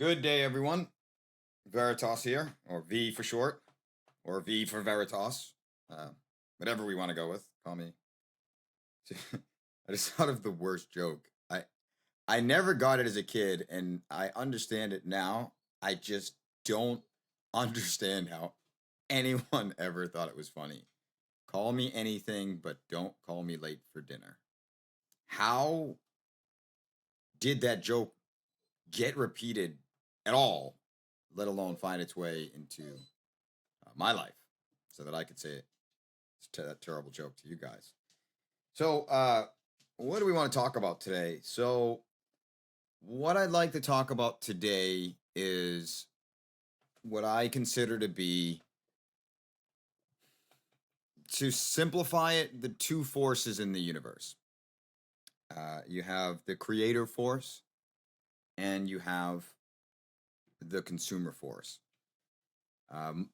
Good day, everyone. Veritas here, or V for short, or V for Veritas. Uh, Whatever we want to go with. Call me. I just thought of the worst joke. I never got it as a kid, and I understand it now. I just don't understand how anyone ever thought it was funny. Call me anything, but don't call me late for dinner. How did that joke get repeated at all, let alone find its way into my life so that I could say it's that terrible joke to you guys. So, what do we want to talk about today? So, what I'd like to talk about today is what I consider to be, to simplify it, the two forces in the universe. You have the creator force and you have the consumer force. Um,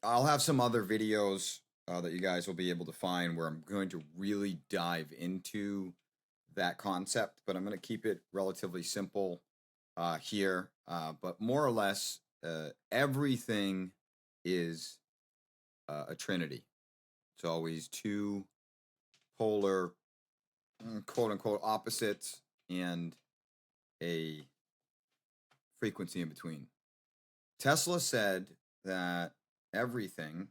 I'll have some other videos that you guys will be able to find where I'm going to really dive into that concept, but I'm going to keep it relatively simple here. But more or less, everything is a trinity. It's always two polar, quote unquote, opposites and a frequency in between. Tesla said that everything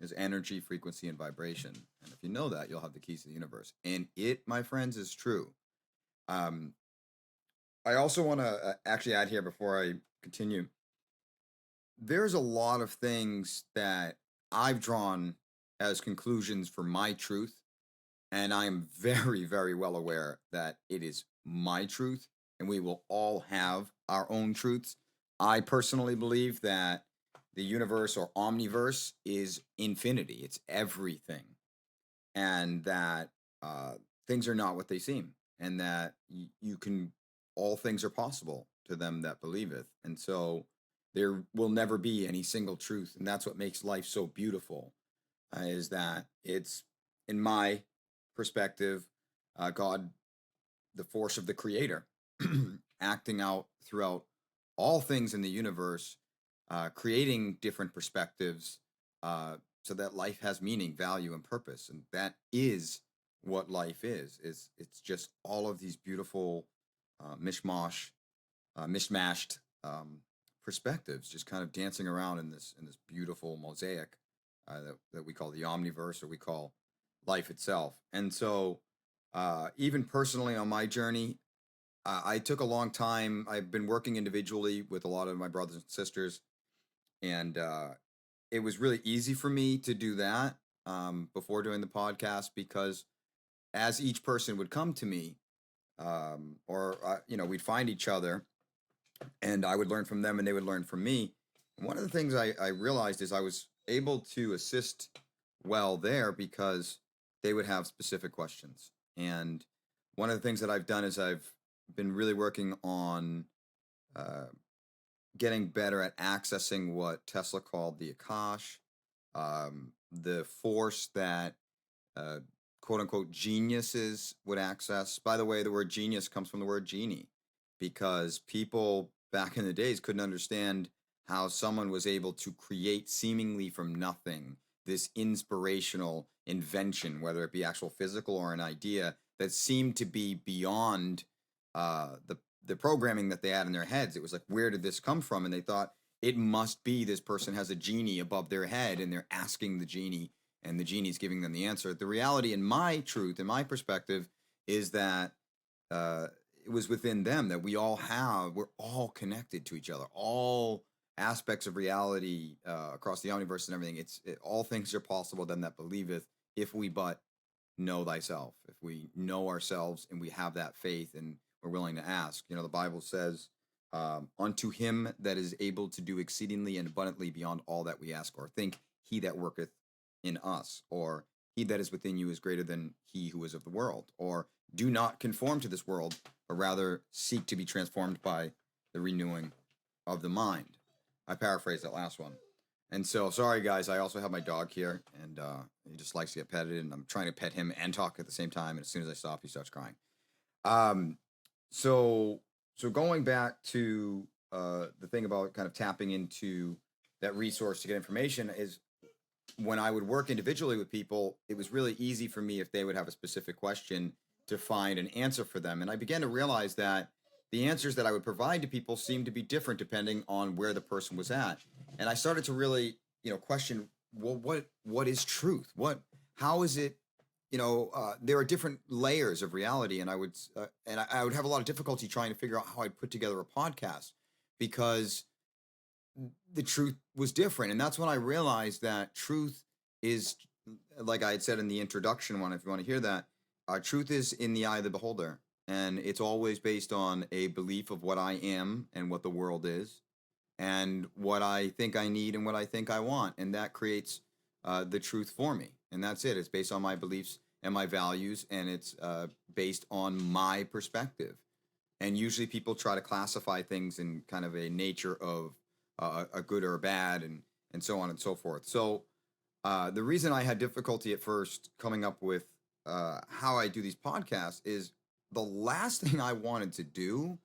is energy, frequency, and vibration. And if you know that, you'll have the keys to the universe. And it, my friends, is true. I also want to actually add here before I continue. There's a lot of things that I've drawn as conclusions for my truth. And I'm very, very well aware that it is my truth. And we will all have our own truths. I personally believe that the universe or omniverse is infinity. It's everything. And that things are not what they seem. And that you can, all things are possible to them that believeth. And so there will never be any single truth. And that's what makes life so beautiful, is that it's, in my perspective, God, the force of the creator, acting out throughout all things in the universe, creating different perspectives so that life has meaning, value, and purpose. And that is what life is. It's just all of these beautiful mishmashed perspectives, just kind of dancing around in this beautiful mosaic that we call the omniverse, or we call life itself. And so, even personally on my journey, I took a long time. I've been working individually with a lot of my brothers and sisters, and it was really easy for me to do that before doing the podcast, because as each person would come to me, we'd find each other, and I would learn from them, and they would learn from me. And one of the things I realized is I was able to assist well there because they would have specific questions. And one of the things that I've done is I've been really working on getting better at accessing what Tesla called the Akash, the force that quote unquote geniuses would access. By the way, the word genius comes from the word genie, because people back in the days couldn't understand how someone was able to create seemingly from nothing this inspirational invention, whether it be actual physical or an idea that seemed to be beyond the programming that they had in their heads. It was like, where did this come from? And they thought it must be this person has a genie above their head, and they're asking the genie, and the genie's giving them the answer. The reality, in my truth, in my perspective, is that it was within them, that we're all connected to each other. All aspects of reality across the universe and everything. All things are possible them that believeth, if we but know thyself. If we know ourselves and we have that faith and we're willing to ask. The Bible says, unto him that is able to do exceedingly and abundantly beyond all that we ask or think, he that worketh in us, or he that is within you is greater than he who is of the world, or do not conform to this world, but rather seek to be transformed by the renewing of the mind. I paraphrased that last one. And so, sorry guys, I also have my dog here, and he just likes to get petted, and I'm trying to pet him and talk at the same time, and as soon as I stop, he starts crying. So going back to the thing about kind of tapping into that resource to get information is when I would work individually with people, it was really easy for me if they would have a specific question to find an answer for them. And I began to realize that the answers that I would provide to people seemed to be different depending on where the person was at. And I started to really, question, well, what is truth? How is it? There are different layers of reality, and I would have a lot of difficulty trying to figure out how I'd put together a podcast because the truth was different. And that's when I realized that truth is, like I had said in the introduction one, if you want to hear that, truth is in the eye of the beholder. And it's always based on a belief of what I am and what the world is and what I think I need and what I think I want. And that creates the truth for me. And that's it. It's based on my beliefs and my values, and it's based on my perspective. And usually people try to classify things in kind of a nature of a good or a bad, and so on and so forth. So the reason I had difficulty at first coming up with how I do these podcasts is the last thing I wanted to do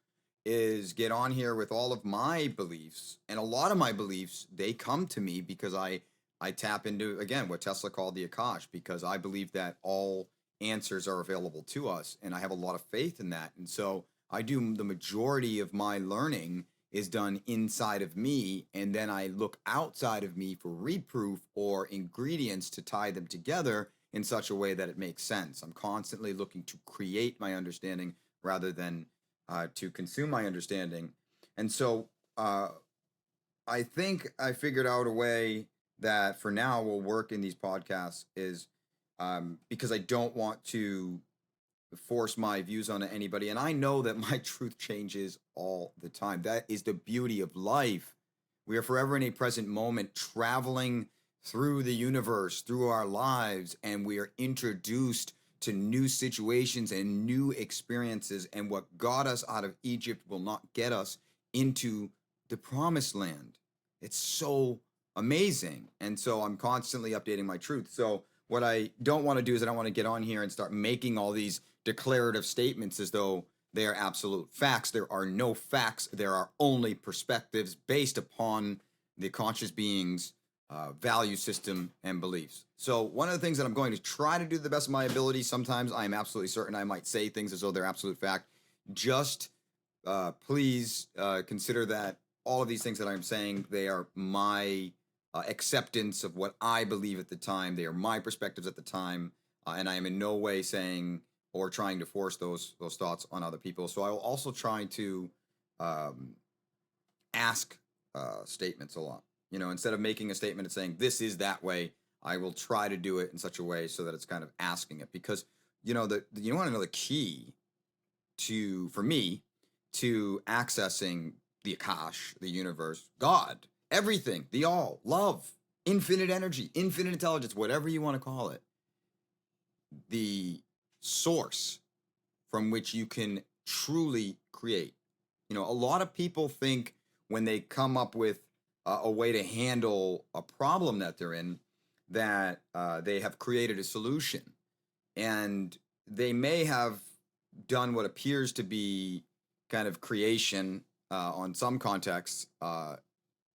is get on here with all of my beliefs. And a lot of my beliefs, they come to me because I tap into, again, what Tesla called the Akash, because I believe that all answers are available to us. And I have a lot of faith in that. And so I do the majority of my learning is done inside of me, and then I look outside of me for reproof or ingredients to tie them together in such a way that it makes sense. I'm constantly looking to create my understanding rather than to consume my understanding. And so I think I figured out a way that for now will work in these podcasts is because I don't want to force my views onto anybody. And I know that my truth changes all the time. That is the beauty of life. We are forever in a present moment, traveling through the universe, through our lives, and we are introduced to new situations and new experiences. And what got us out of Egypt will not get us into the promised land. It's so amazing. And so I'm constantly updating my truth. So what I don't want to do is I don't want to get on here and start making all these declarative statements as though they are absolute facts. There are no facts. There are only perspectives based upon the conscious being's value system and beliefs. So one of the things that I'm going to try to do to the best of my ability, sometimes I am absolutely certain I might say things as though they're absolute fact. Just please consider that all of these things that I'm saying, they are my acceptance of what I believe at the time. They are my perspectives at the time, and I am in no way saying or trying to force those thoughts on other people. So I will also try to ask statements a lot. Instead of making a statement and saying this is that way, I will try to do it in such a way so that it's kind of asking it. Because you want to know the key for me to accessing the Akash, the universe, God, everything, the all, love, infinite energy, infinite intelligence, whatever you want to call it. The source from which you can truly create. A lot of people think when they come up with a way to handle a problem that they're in, that they have created a solution. And they may have done what appears to be kind of creation on some contexts.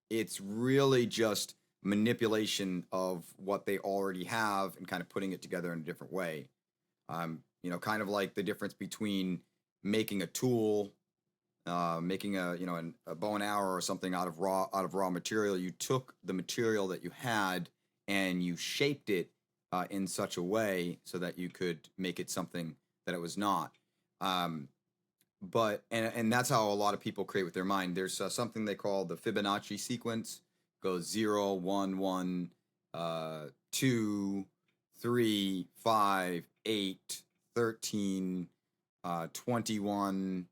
It's really just manipulation of what they already have and kind of putting it together in a different way. Kind of like the difference between making a tool, making a bow and arrow or something out of raw material. You took the material that you had and you shaped it in such a way so that you could make it something that it was not. But that's how a lot of people create with their mind. There's something they call the Fibonacci sequence. It goes 0, 1, 1, 2, 3, 5, 8, 13, 21,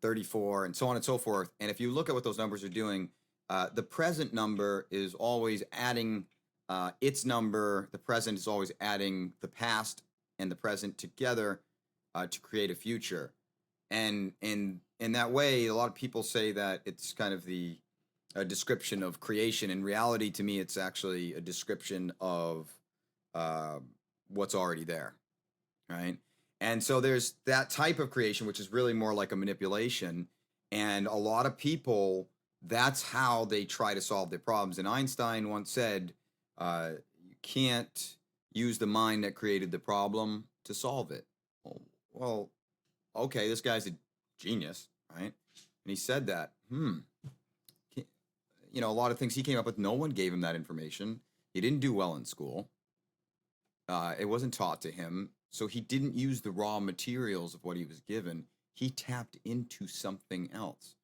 34, and so on and so forth. And if you look at what those numbers are doing, the present number is always adding its number. The present is always adding the past and the present together to create a future. And in that way, a lot of people say that it's kind of a description of creation. In reality, to me, it's actually a description of what's already there, right? And so there's that type of creation, which is really more like a manipulation. And a lot of people, that's how they try to solve their problems. And Einstein once said, you can't use the mind that created the problem to solve it. Well, okay, this guy's a genius, right? And he said that. A lot of things he came up with, no one gave him that information. He didn't do well in school. It wasn't taught to him. So he didn't use the raw materials of what he was given. He tapped into something else.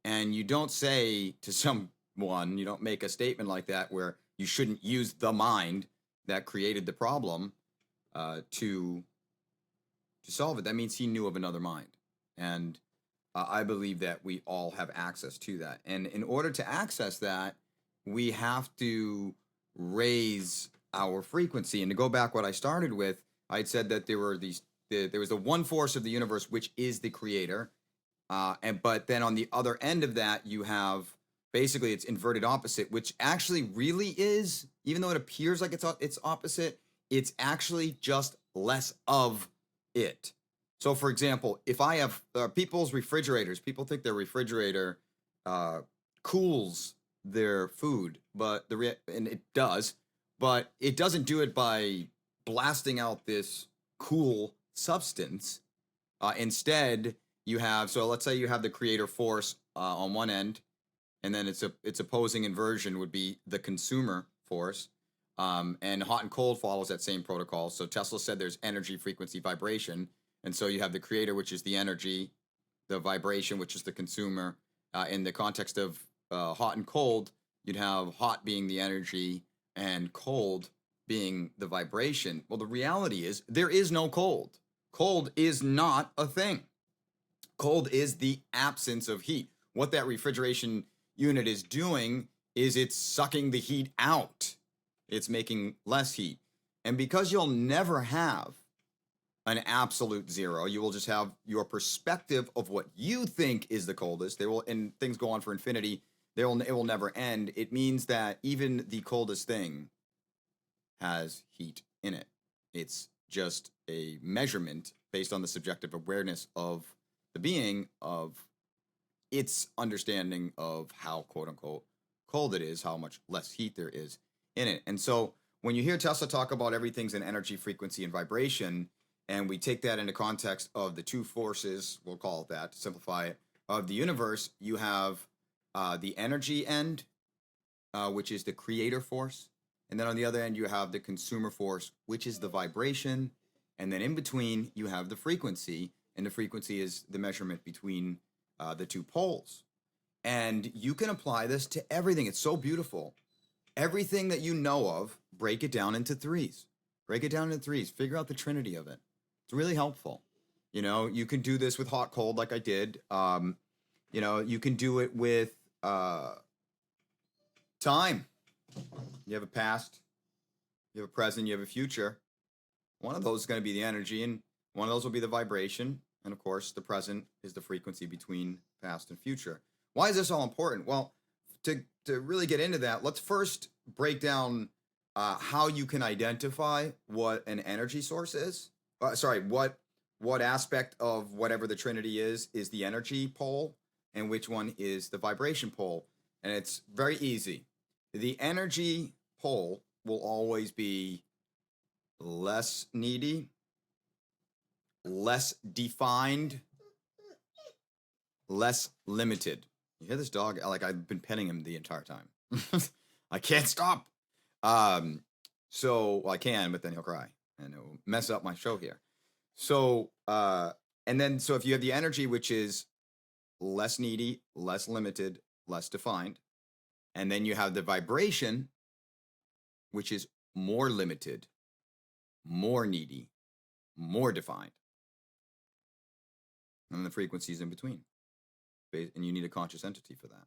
And you don't say to someone, you don't make a statement like that where you shouldn't use the mind that created the problem to solve it. That means he knew of another mind. And I believe that we all have access to that. And in order to access that, we have to raise our frequency. And to go back what I started with, I had said that there was the one force of the universe, which is the creator. But then on the other end of that, you have basically its inverted opposite, which actually really is, even though it appears like it's opposite, it's actually just less of it. So, for example, if I have people's refrigerators, people think their refrigerator cools their food, and it does, but it doesn't do it by blasting out this cool substance. Instead, you have, so let's say you have the creator force on one end, and then its opposing inversion would be the consumer force. And hot and cold follows that same protocol. So Tesla said there's energy, frequency, vibration. And so you have the creator, which is the energy, the vibration, which is the consumer. In the context of hot and cold, you'd have hot being the energy and cold being the vibration. Well, the reality is there is no cold. Cold is not a thing. Cold is the absence of heat. What that refrigeration unit is doing is it's sucking the heat out. It's making less heat. And because you'll never have an absolute zero, you will just have your perspective of what you think is the coldest. And things go on for infinity. It will never end. It means that even the coldest thing has heat in it. It's just a measurement based on the subjective awareness of the being, of its understanding of how quote unquote cold it is, how much less heat there is in it. And so when you hear Tesla talk about everything's an energy, frequency, and vibration, and we take that into context of the two forces, we'll call it that to simplify it, of the universe, you have the energy end, which is the creator force. And then on the other end, you have the consumer force, which is the vibration. And then in between, you have the frequency. And the frequency is the measurement between the two poles. And you can apply this to everything. It's so beautiful. Everything that you know of, break it down into threes. Break it down into threes. Figure out the trinity of it. It's really helpful. You can do this with hot, cold, like I did. You can do it with time. You have a past, you have a present, you have a future. One of those is going to be the energy, and one of those will be the vibration. And of course, the present is the frequency between past and future. Why is this all important? Well, to really get into that, let's first break down how you can identify what an energy source is. What aspect of whatever the trinity is the energy pole, and which one is the vibration pole. And it's very easy. The energy pole will always be less needy, less defined, less limited. You hear this dog? Like, I've been petting him the entire time. I can't stop. So I can, but then he'll cry and it'll mess up my show here. So, so if you have the energy, which is less needy, less limited, less defined, and then you have the vibration, which is more limited, more needy, more defined. And the frequencies in between. And you need a conscious entity for that.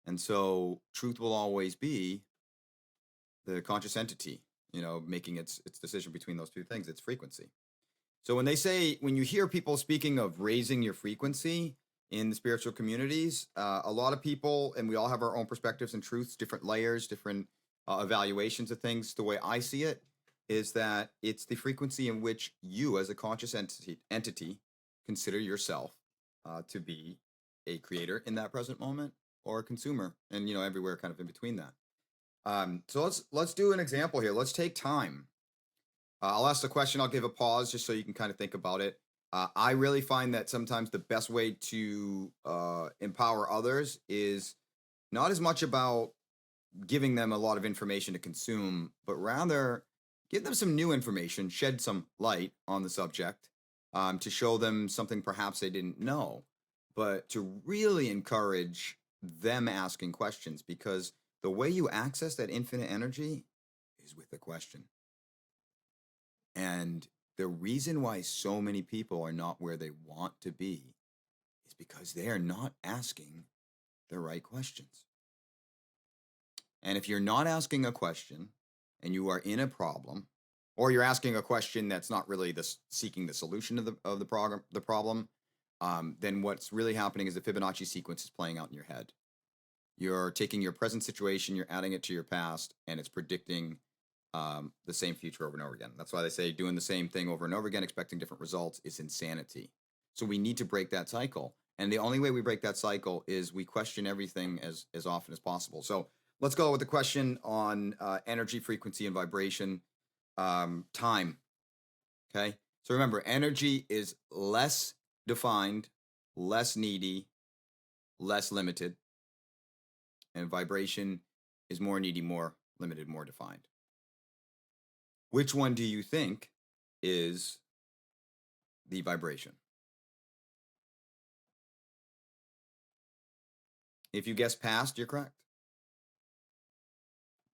And so truth will always be the conscious entity, making its decision between those two things, its frequency. So when you hear people speaking of raising your frequency in the spiritual communities, a lot of people, and we all have our own perspectives and truths, different layers, different evaluations of things. The way I see it is that it's the frequency in which you as a conscious entity consider yourself to be a creator in that present moment or a consumer, and everywhere kind of in between that. So let's do an example here. Let's take time. I'll ask the question. I'll give a pause just so you can kind of think about it. I really find that sometimes the best way to empower others is not as much about giving them a lot of information to consume, but rather give them some new information, shed some light on the subject, to show them something perhaps they didn't know, but to really encourage them asking questions, because the way you access that infinite energy is with a question. And the reason why so many people are not where they want to be is because they are not asking the right questions. And if you're not asking a question and you are in a problem, or you're asking a question that's not really seeking the solution of the problem, then what's really happening is the Fibonacci sequence is playing out in your head. You're taking your present situation, you're adding it to your past, and it's predicting the same future over and over again. That's why they say doing the same thing over and over again, expecting different results, is insanity. So we need to break that cycle. And the only way we break that cycle is we question everything as often as possible. So let's go with the question on energy, frequency, and vibration. Time. Okay. So remember, energy is less defined, less needy, less limited. And vibration is more needy, more limited, more defined. Which one do you think is the vibration? If you guess past, you're correct,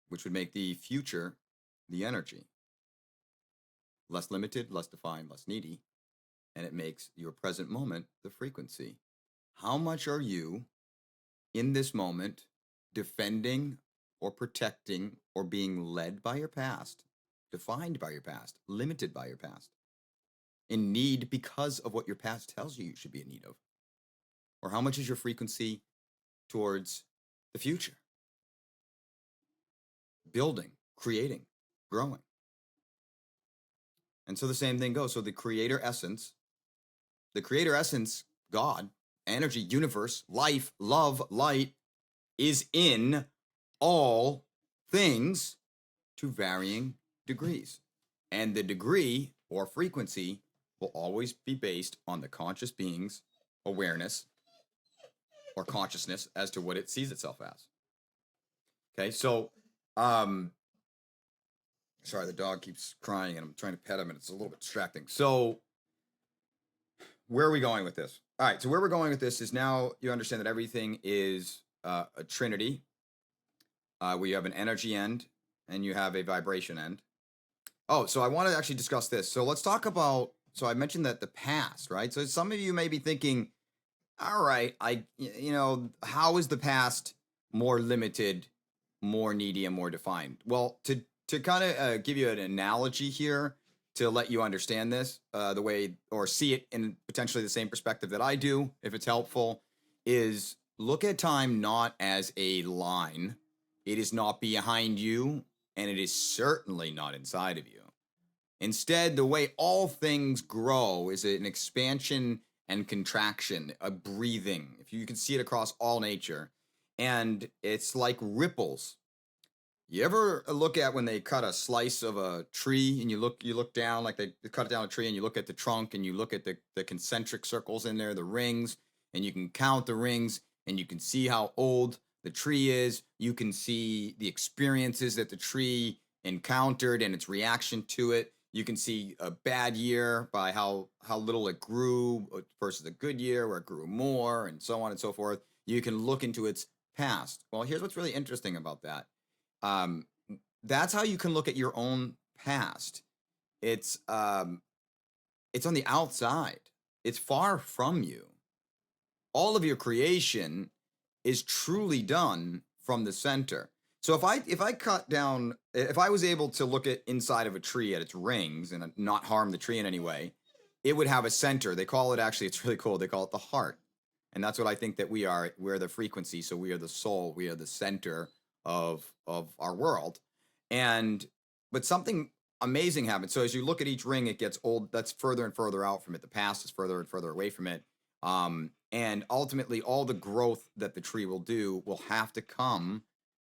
which would make the future the energy. Less limited, less defined, less needy, and it makes your present moment the frequency. How much are you in this moment defending or protecting or being led by your past, defined by your past, limited by your past, in need because of what your past tells you should be in need of? Or how much is your frequency towards the future? Building, creating, growing. And so the same thing goes. So the creator essence, God, energy, universe, life, love, light, is in all things to varying degrees. And the degree or frequency will always be based on the conscious being's awareness or consciousness as to what it sees itself as. Okay, so sorry, the dog keeps crying and I'm trying to pet him and it's a little bit distracting. So where are we going with this? All right, so where we're going with this is now you understand that everything is a trinity, where you have an energy end and you have a vibration end. Oh, so I want to actually discuss this. So let's talk about, so I mentioned that the past, right? So some of you may be thinking, all right, how is the past more limited, more needy, and more defined? Well, to kind of give you an analogy here to let you understand this the way, or see it in potentially the same perspective that I do, if it's helpful, is look at time not as a line. It is not behind you, and it is certainly not inside of you. Instead, the way all things grow is an expansion and contraction, a breathing. If you can see it across all nature, and it's like ripples. You ever look at when they cut a slice of a tree and you look down, like they cut down a tree and you look at the trunk and you look at the concentric circles in there, the rings, and you can count the rings and you can see how old the tree is. You can see the experiences that the tree encountered and its reaction to it. You can see a bad year by how little it grew versus a good year where it grew more, and so on and so forth. You can look into its past. Well, here's what's really interesting about that. That's how you can look at your own past. It's on the outside. It's far from you. All of your creation is truly done from the center. So if I was able to look at inside of a tree at its rings and not harm the tree in any way, it would have a center. They call it, actually, it's really cool. They call it the heart. And that's what I think that we are. We're the frequency. So we are the soul. We are the center of our world. But something amazing happens. So as you look at each ring, it gets old. That's further and further out from it. The past is further and further away from it. And ultimately, all the growth that the tree will do will have to come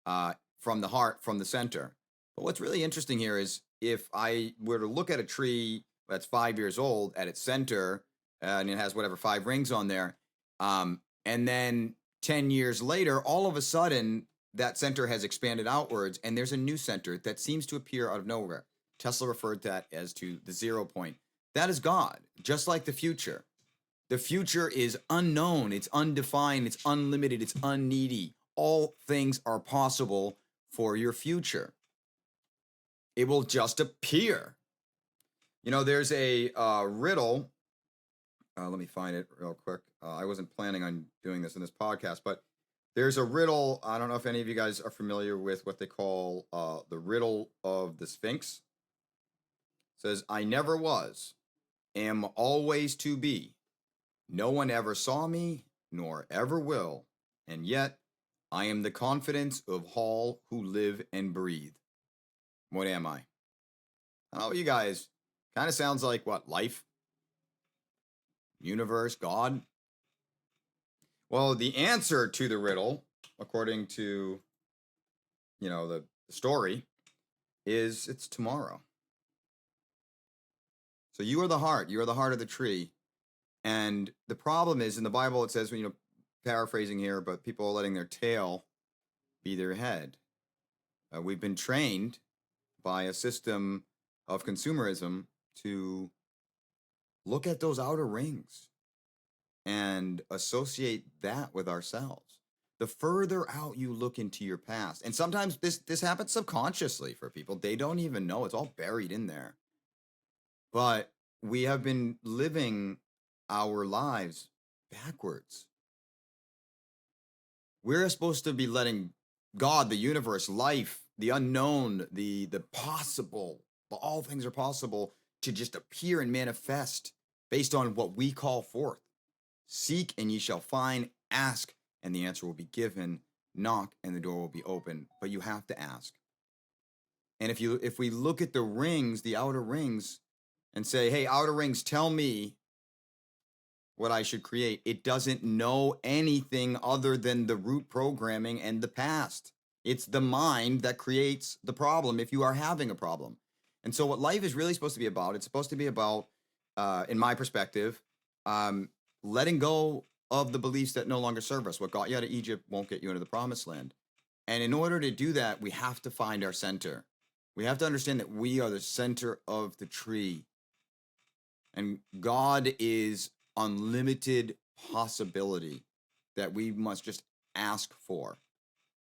from the heart, from the center. But what's really interesting here is if I were to look at a tree that's 5 years old at its center, and it has whatever 5 rings on there, and then 10 years later, all of a sudden, that center has expanded outwards, and there's a new center that seems to appear out of nowhere. Tesla referred to that as to the 0 point. That is God, just like the future. The future is unknown, it's undefined, it's unlimited, it's unneedy. All things are possible for your future. It will just appear. You know, there's a riddle. Let me find it real quick. I wasn't planning on doing this in this podcast, but there's a riddle. I don't know if any of you guys are familiar with what they call the riddle of the Sphinx. It says, I never was, am always to be. No one ever saw me, nor ever will, and yet I am the confidence of all who live and breathe. What am I? I don't know, you guys. Kind of sounds like what? Life? Universe? God? Well, the answer to the riddle, according to, the story, is it's tomorrow. So you are the heart. You are the heart of the tree. And the problem is, in the Bible, it says, paraphrasing here, but people are letting their tail be their head. We've been trained by a system of consumerism to look at those outer rings and associate that with ourselves. The further out you look into your past, and sometimes this happens subconsciously for people, they don't even know, it's all buried in there. But we have been living our lives backwards. We're supposed to be letting God, the universe, life, the unknown, the possible, all things are possible, to just appear and manifest based on what we call forth. Seek and ye shall find, ask and the answer will be given, knock and the door will be open, but you have to ask. And if we look at the rings, the outer rings, and say, hey, outer rings, tell me what I should create, it doesn't know anything other than the root programming and the past. It's the mind that creates the problem if you are having a problem. And so what life is really supposed to be about, it's supposed to be about, in my perspective, letting go of the beliefs that no longer serve us. What got you out of Egypt won't get you into the promised land. And in order to do that, we have to find our center. We have to understand that we are the center of the tree. And God is unlimited possibility that we must just ask for.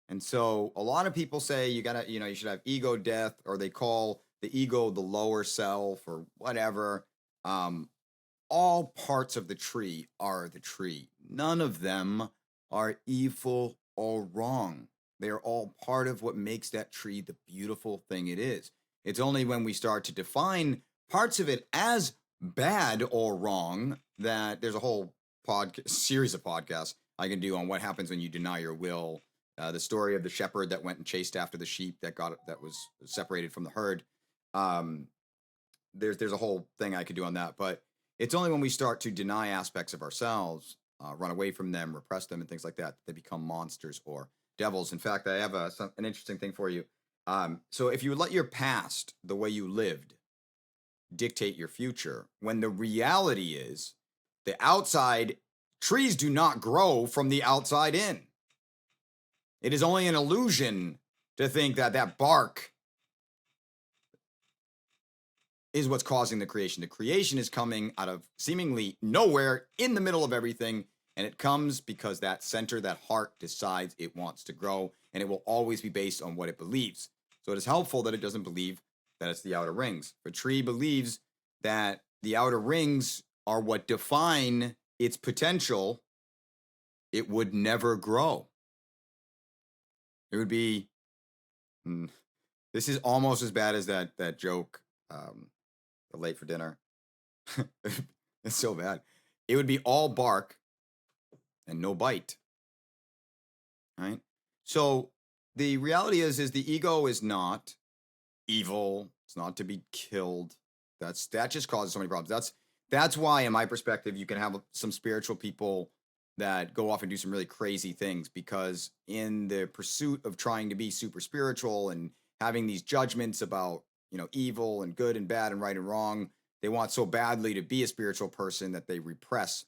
And so a lot of people say you should have ego death, or they call the ego the lower self or whatever. All parts of the tree are the tree. None of them are evil or wrong. They are all part of what makes that tree the beautiful thing it is. It's only when we start to define parts of it as bad or wrong that there's a whole series of podcasts I can do on what happens when you deny your will. The story of the shepherd that went and chased after the sheep that was separated from the herd. There's a whole thing I could do on that, but it's only when we start to deny aspects of ourselves, run away from them, repress them, and things like that, they become monsters or devils. In fact, I have an interesting thing for you. So if you let your past, the way you lived, dictate your future, when the reality is the outside, trees do not grow from the outside in. It is only an illusion to think that bark is what's causing the creation. The creation is coming out of seemingly nowhere, in the middle of everything, and it comes because that center, that heart, decides it wants to grow, and it will always be based on what it believes. So it is helpful that it doesn't believe that it's the outer rings. If a tree believes that the outer rings are what define its potential, it would never grow. It would be, this is almost as bad as that joke, the late for dinner. It's so bad. It would be all bark and no bite. Right? So the reality is the ego is not evil. It's not to be killed. That just causes so many problems. That's why, in my perspective, you can have some spiritual people that go off and do some really crazy things, because in the pursuit of trying to be super spiritual and having these judgments about, evil and good and bad and right and wrong, they want so badly to be a spiritual person that they repress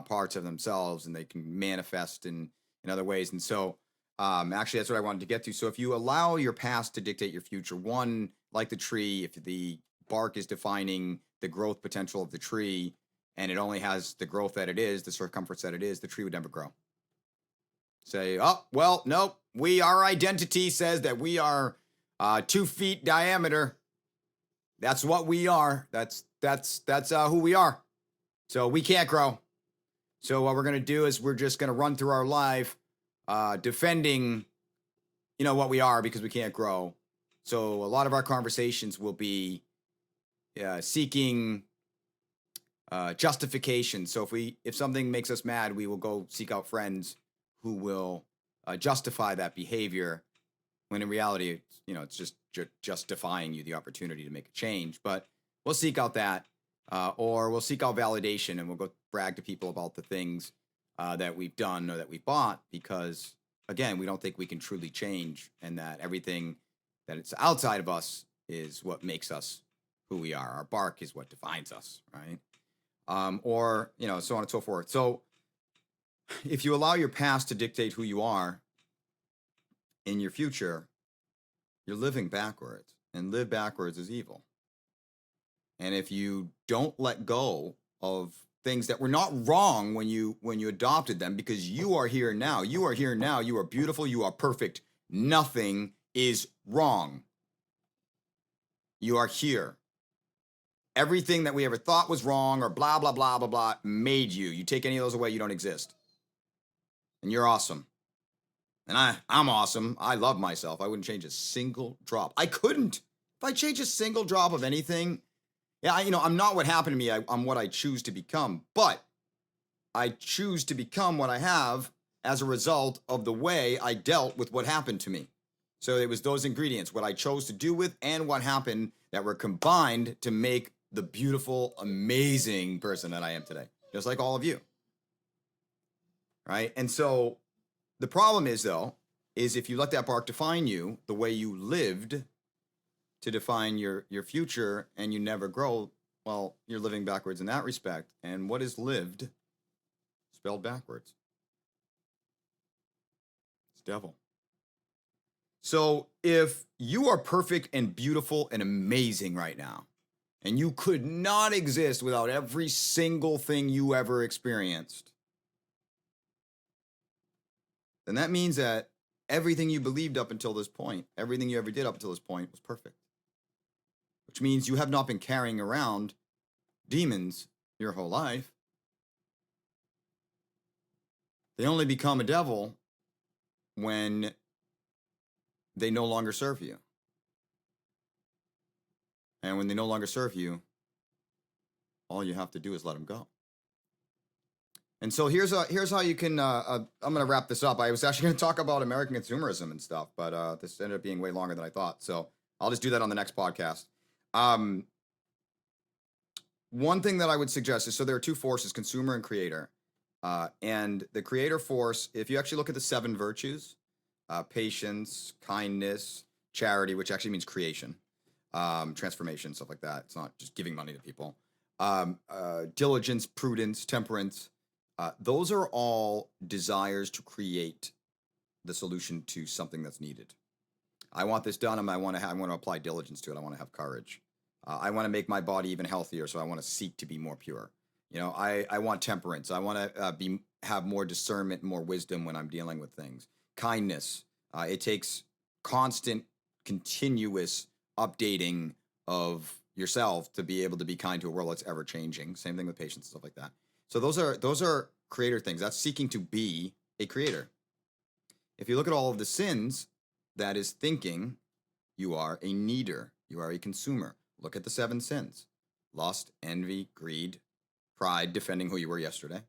parts of themselves, and they can manifest in other ways. And so, actually, that's what I wanted to get to. So if you allow your past to dictate your future, one, like the tree, if the bark is defining the growth potential of the tree, and it only has the growth that it is, the circumference that it is, the tree would never grow. Say, oh, well, nope, our identity says that we are 2 feet diameter. That's what we are. That's who we are. So we can't grow. So what we're going to do is we're just going to run through our life defending, what we are, because we can't grow. So a lot of our conversations will be seeking justification. So if something makes us mad, we will go seek out friends who will justify that behavior, when in reality, it's just justifying you the opportunity to make a change. But we'll seek out that, or we'll seek out validation, and we'll go brag to people about the things that we've done or that we've bought, because, again, we don't think we can truly change, and that everything that it's outside of us is what makes us who we are. Our bark is what defines us, right? Or, so on and so forth. So if you allow your past to dictate who you are in your future, you're living backwards, and live backwards is evil. And if you don't let go of things that were not wrong when you adopted them, because you are here now, you are beautiful, you are perfect. Nothing is wrong. You are here. Everything that we ever thought was wrong or blah, blah, blah, blah, blah made you. You take any of those away, you don't exist. And you're awesome. And I'm awesome. I love myself. I wouldn't change a single drop. I couldn't. If I change a single drop of anything, I'm not what happened to me. I'm what I choose to become. But I choose to become what I have as a result of the way I dealt with what happened to me. So it was those ingredients, what I chose to do with and what happened, that were combined to make the beautiful, amazing person that I am today, just like all of you. Right? And so the problem is, though, is if you let that bark define you, the way you lived to define your future, and you never grow, well, you're living backwards in that respect. And what is lived spelled backwards? It's devil. So if you are perfect and beautiful and amazing right now, and you could not exist without every single thing you ever experienced, then that means that everything you believed up until this point, everything you ever did up until this point, was perfect. Which means you have not been carrying around demons your whole life. They only become a devil when they no longer serve you. And when they no longer serve you, all you have to do is let them go. And so here's how you can, I'm going to wrap this up. I was actually going to talk about American consumerism and stuff, but this ended up being way longer than I thought. So I'll just do that on the next podcast. One thing that I would suggest is, so there are two forces, consumer and creator. And the creator force, if you actually look at the 7 virtues, patience, kindness, charity, which actually means creation, transformation, stuff like that. It's not just giving money to people. Diligence, prudence, temperance. Those are all desires to create the solution to something that's needed. I want this done, and I want to apply diligence to it. I want to have courage. I want to make my body even healthier, so I want to seek to be more pure. I want temperance. I want to have more discernment, more wisdom when I'm dealing with things. Kindness. It takes constant, continuous updating of yourself to be able to be kind to a world that's ever changing. Same thing with patience and stuff like that. So those are creator things. That's seeking to be a creator. If you look at all of the sins, that is thinking you are a needer. You are a consumer. Look at the 7 sins: lust, envy, greed, pride, defending who you were yesterday,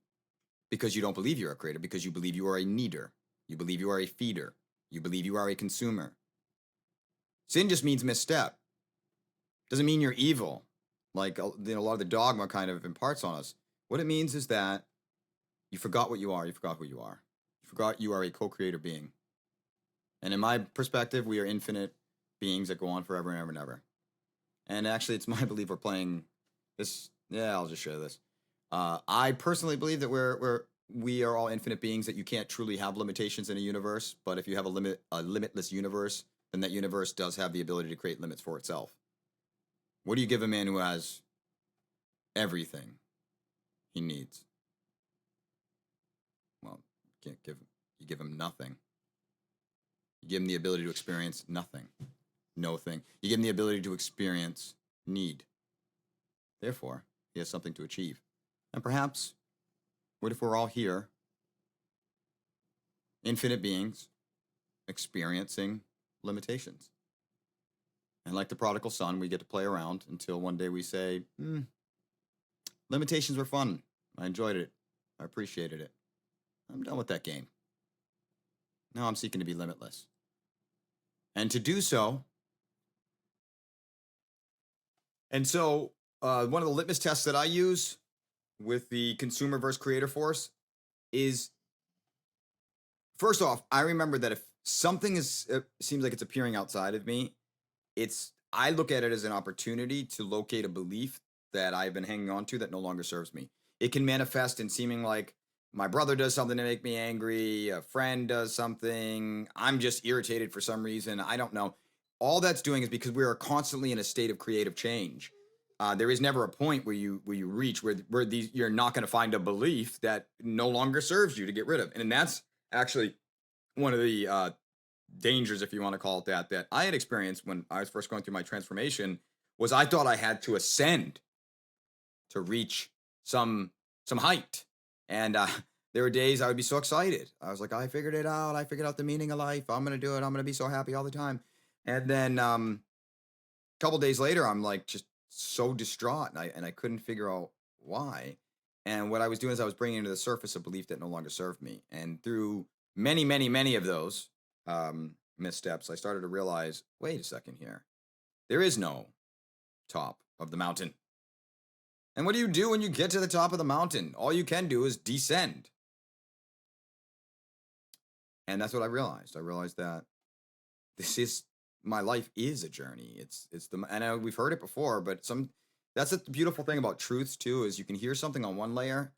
because you don't believe you're a creator, because you believe you are a needer. You believe you are a feeder. You believe you are a consumer. Sin just means misstep. Doesn't mean you're evil, like a lot of the dogma kind of imparts on us. What it means is that You forgot what you are. You forgot who you are. You forgot you are a co-creator being. And in my perspective, we are infinite beings that go on forever and ever and ever. And actually, it's my belief we're playing this. Yeah, I'll just share this. I personally believe that we are all infinite beings, that you can't truly have limitations in a universe. But if you have a limitless universe, then that universe does have the ability to create limits for itself. What do you give a man who has everything he needs? Well, you give him nothing. You give him the ability to experience nothing. No thing. You give him the ability to experience need. Therefore, he has something to achieve. And perhaps, what if we're all here, infinite beings, experiencing limitations? And like the prodigal son, we get to play around until one day we say, limitations were fun. I enjoyed it. I appreciated it. I'm done with that game. Now I'm seeking to be limitless. And to do so, one of the litmus tests that I use with the consumer versus creator force is, first off, I remember that if something seems like it's appearing outside of me, I look at it as an opportunity to locate a belief that I've been hanging on to that no longer serves me. It can manifest in seeming like my brother does something to make me angry, a friend does something, I'm just irritated for some reason, I don't know. All that's doing is because we are constantly in a state of creative change. There is never a point where you reach where you're not going to find a belief that no longer serves you to get rid of. And that's actually one of the dangers, if you want to call it that I had experienced when I was first going through my transformation, was I thought I had to ascend to reach some height. And there were days I would be so excited. I was like, I figured it out. I figured out the meaning of life. I'm going to do it. I'm going to be so happy all the time. And then a couple days later, I'm like just so distraught, and I couldn't figure out why. And what I was doing is I was bringing to the surface a belief that no longer served me. And through many, many, many of those missteps, I started to realize, wait a second here. There is no top of the mountain. And what do you do when you get to the top of the mountain? All you can do is descend. And that's what I realized. I realized that my life is a journey. And we've heard it before, but that's the beautiful thing about truths too, is you can hear something on one layer,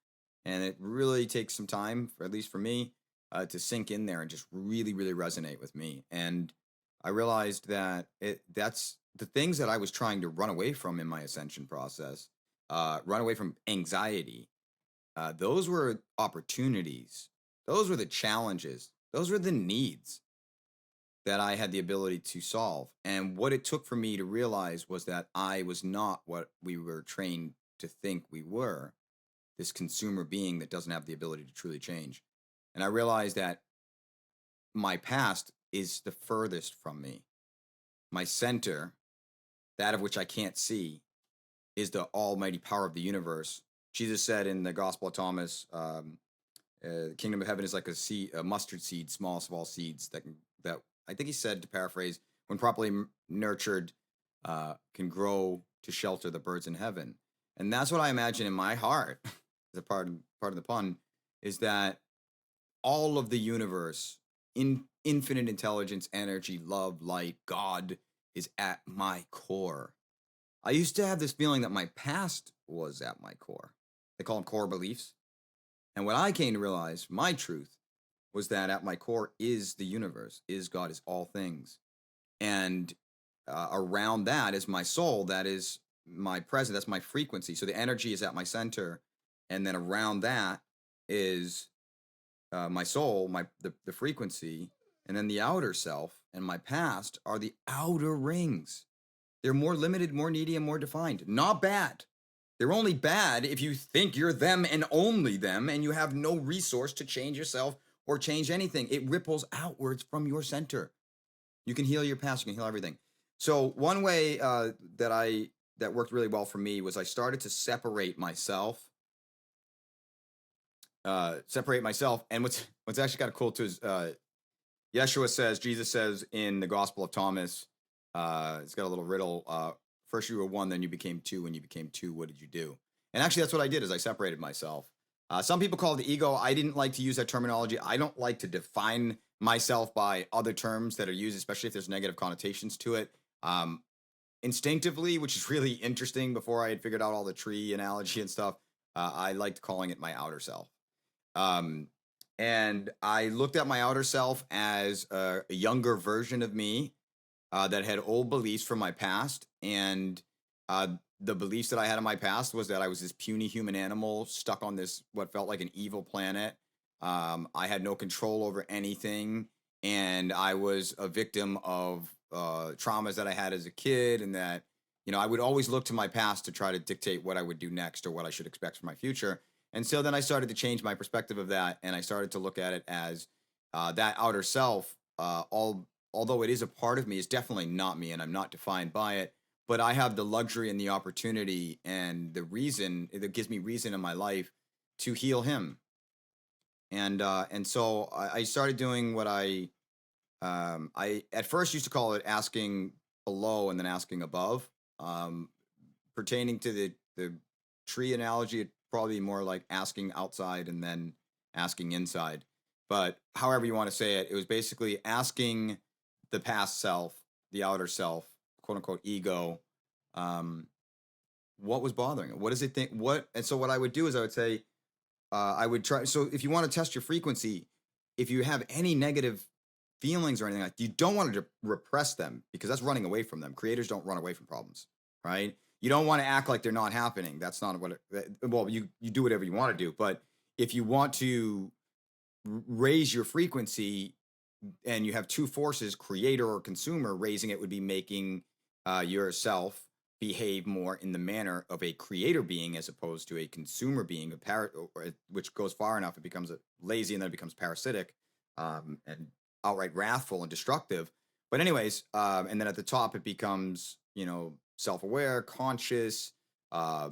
and it really takes some time, at least for me, to sink in there and just really, really resonate with me. And I realized that that's the things that I was trying to run away from in my ascension process, run away from anxiety. Those were opportunities. Those were the challenges. Those were the needs that I had the ability to solve. And what it took for me to realize was that I was not what we were trained to think we were, this consumer being that doesn't have the ability to truly change. And I realized that my past is the furthest from me. My center, that of which I can't see, is the almighty power of the universe. Jesus said in the Gospel of Thomas, the kingdom of heaven is like a mustard seed, small seeds that I think he said, to paraphrase, when properly nurtured, can grow to shelter the birds in heaven. And that's what I imagine in my heart, as a part of the pun, is that all of the universe, in infinite intelligence, energy, love, light, God, is at my core. I used to have this feeling that my past was at my core. They call them core beliefs. And what I came to realize, my truth, was that at my core is the universe, is God, is all things. And around that is my soul, that is my presence, that's my frequency. So the energy is at my center. And then around that is my soul, the frequency. And then the outer self and my past are the outer rings. They're more limited, more needy, and more defined. Not bad. They're only bad if you think you're them and only them, and you have no resource to change yourself or change anything. It ripples outwards from your center. You can heal your past, you can heal everything. So one way that worked really well for me was I started to separate myself. And what's actually kind of cool too is Jesus says in the Gospel of Thomas, it's got a little riddle. First you were one, then you became two. When you became two, what did you do? And actually that's what I did, is I separated myself. Some people call it the ego. I didn't like to use that terminology. I don't like to define myself by other terms that are used, especially if there's negative connotations to it. Um, Instinctively, which is really interesting, before I had figured out all the tree analogy and stuff, I liked calling it my outer self. Um, and I looked at my outer self as a younger version of me that had old beliefs from my past. And uh, the beliefs that I had in my past was that I was this puny human animal stuck on this, what felt like an evil planet. I had no control over anything. And I was a victim of traumas that I had as a kid. And that, I would always look to my past to try to dictate what I would do next or what I should expect from my future. And so then I started to change my perspective of that. And I started to look at it as that outer self, although it is a part of me, is definitely not me, and I'm not defined by it. But I have the luxury and the opportunity and the reason that gives me reason in my life to heal him. And so I started doing what I at first used to call it asking below and then asking above. Um, Pertaining to the tree analogy, it'd probably be more like asking outside and then asking inside. But however you want to say it, it was basically asking the past self, the outer self, quote unquote ego, um, what was bothering it? What does it think? What? And so what I would do is I would say, I would try. So if you want to test your frequency, if you have any negative feelings or anything like, you don't want to repress them, because that's running away from them. Creators don't run away from problems, right? You don't want to act like they're not happening. That's not what well, you do whatever you want to do. But if you want to raise your frequency, and you have two forces, creator or consumer, raising it would be making yourself behave more in the manner of a creator being as opposed to a consumer being, which goes far enough, it becomes lazy, and then it becomes parasitic, and outright wrathful and destructive. But anyways, and then at the top it becomes, self-aware, conscious, uh,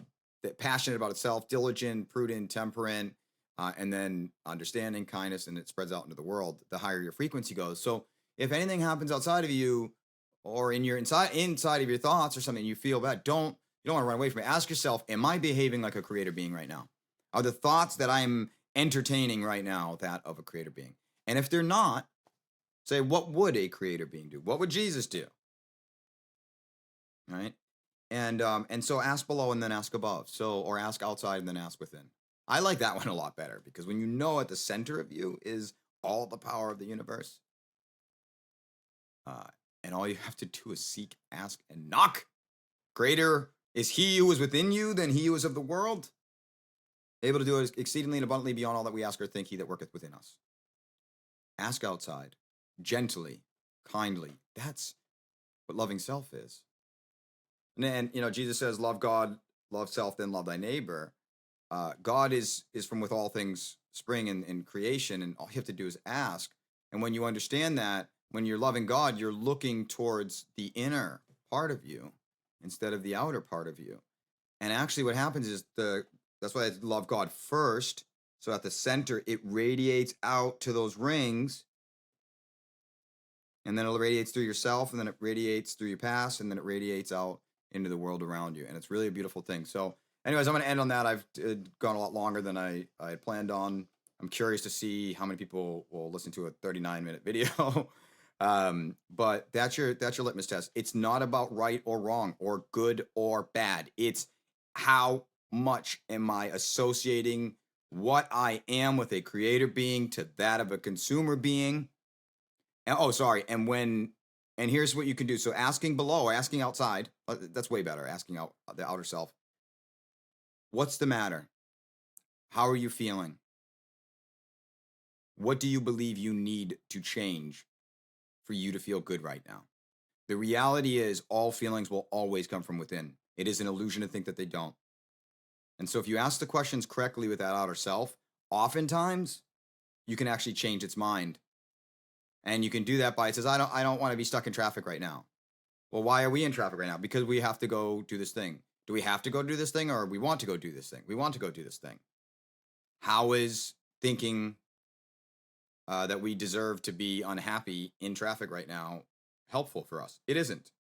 passionate about itself, diligent, prudent, temperate, and then understanding, kindness, and it spreads out into the world the higher your frequency goes. So if anything happens outside of you, or in your inside of your thoughts or something, you feel bad, you don't want to run away from it. Ask yourself, am I behaving like a creator being right now? Are the thoughts that I'm entertaining right now that of a creator being? And if they're not, say, what would a creator being do? What would Jesus do? Right? And so ask below and then ask above. So, or ask outside and then ask within. I like that one a lot better, because when you know at the center of you is all the power of the universe, uh, and all you have to do is seek, ask, and knock. Greater is he who is within you than he who is of the world, able to do it exceedingly and abundantly beyond all that we ask or think, he that worketh within us. Ask outside, gently, kindly. That's what loving self is. And Jesus says, love God, love self, then love thy neighbor. God is from with all things spring in creation, and all you have to do is ask. And when you understand that, when you're loving God, you're looking towards the inner part of you instead of the outer part of you. And actually what happens is that's why I love God first. So at the center, it radiates out to those rings, and then it radiates through yourself, and then it radiates through your past, and then it radiates out into the world around you. And it's really a beautiful thing. So anyways, I'm going to end on that. I've gone a lot longer than I had planned on. I'm curious to see how many people will listen to a 39-minute video. But that's your litmus test. It's not about right or wrong or good or bad. It's how much am I associating what I am with a creator being to that of a consumer being. And here's what you can do. So asking below, asking outside, that's way better. Asking out the outer self. What's the matter? How are you feeling? What do you believe you need to change for you to feel good right now? The reality is all feelings will always come from within. It is an illusion to think that they don't. And so if you ask the questions correctly with that outer self, oftentimes you can actually change its mind. And you can do that by, it says, I don't want to be stuck in traffic right now. Well, why are we in traffic right now? Because we have to go do this thing. Do we have to go do this thing, or we want to go do this thing? We want to go do this thing. How is thinking that we deserve to be unhappy in traffic right now helpful for us? It isn't.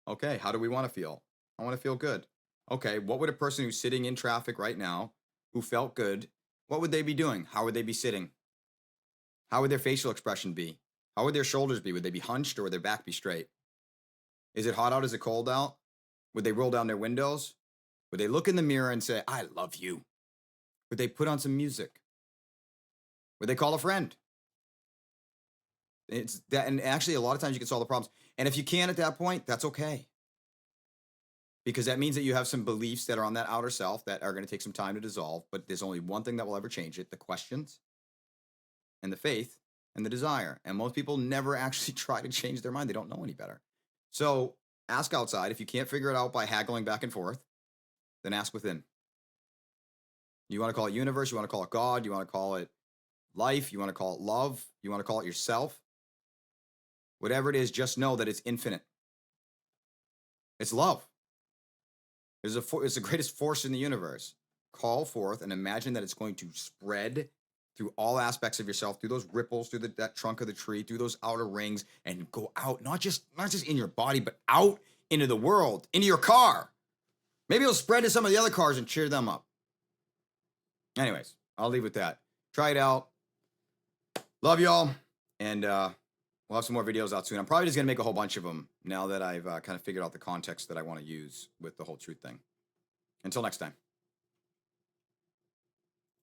Okay, how do we want to feel? I want to feel good. Okay, what would a person who's sitting in traffic right now, who felt good, what would they be doing? How would they be sitting? How would their facial expression be? How would their shoulders be? Would they be hunched or would their back be straight? Is it hot out? Is it cold out? Would they roll down their windows? Would they look in the mirror and say, I love you? Would they put on some music? Would they call a friend? It's that, and actually, a lot of times you can solve the problems. And if you can at that point, that's okay. Because that means that you have some beliefs that are on that outer self that are going to take some time to dissolve. But there's only one thing that will ever change it: the questions and the faith and the desire. And most people never actually try to change their mind. They don't know any better. So ask outside. If you can't figure it out by haggling back and forth, then ask within. You want to call it universe, you want to call it God, you want to call it life, you want to call it love, you want to call it yourself. Whatever it is, just know that it's infinite. It's love. It's the greatest force in the universe. Call forth and imagine that it's going to spread through all aspects of yourself, through those ripples, through that trunk of the tree, through those outer rings, and go out, not just in your body, but out into the world, into your car. Maybe it'll spread to some of the other cars and cheer them up. Anyways, I'll leave with that. Try it out. Love y'all. And we'll have some more videos out soon. I'm probably just going to make a whole bunch of them now that I've kind of figured out the context that I want to use with the whole truth thing. Until next time.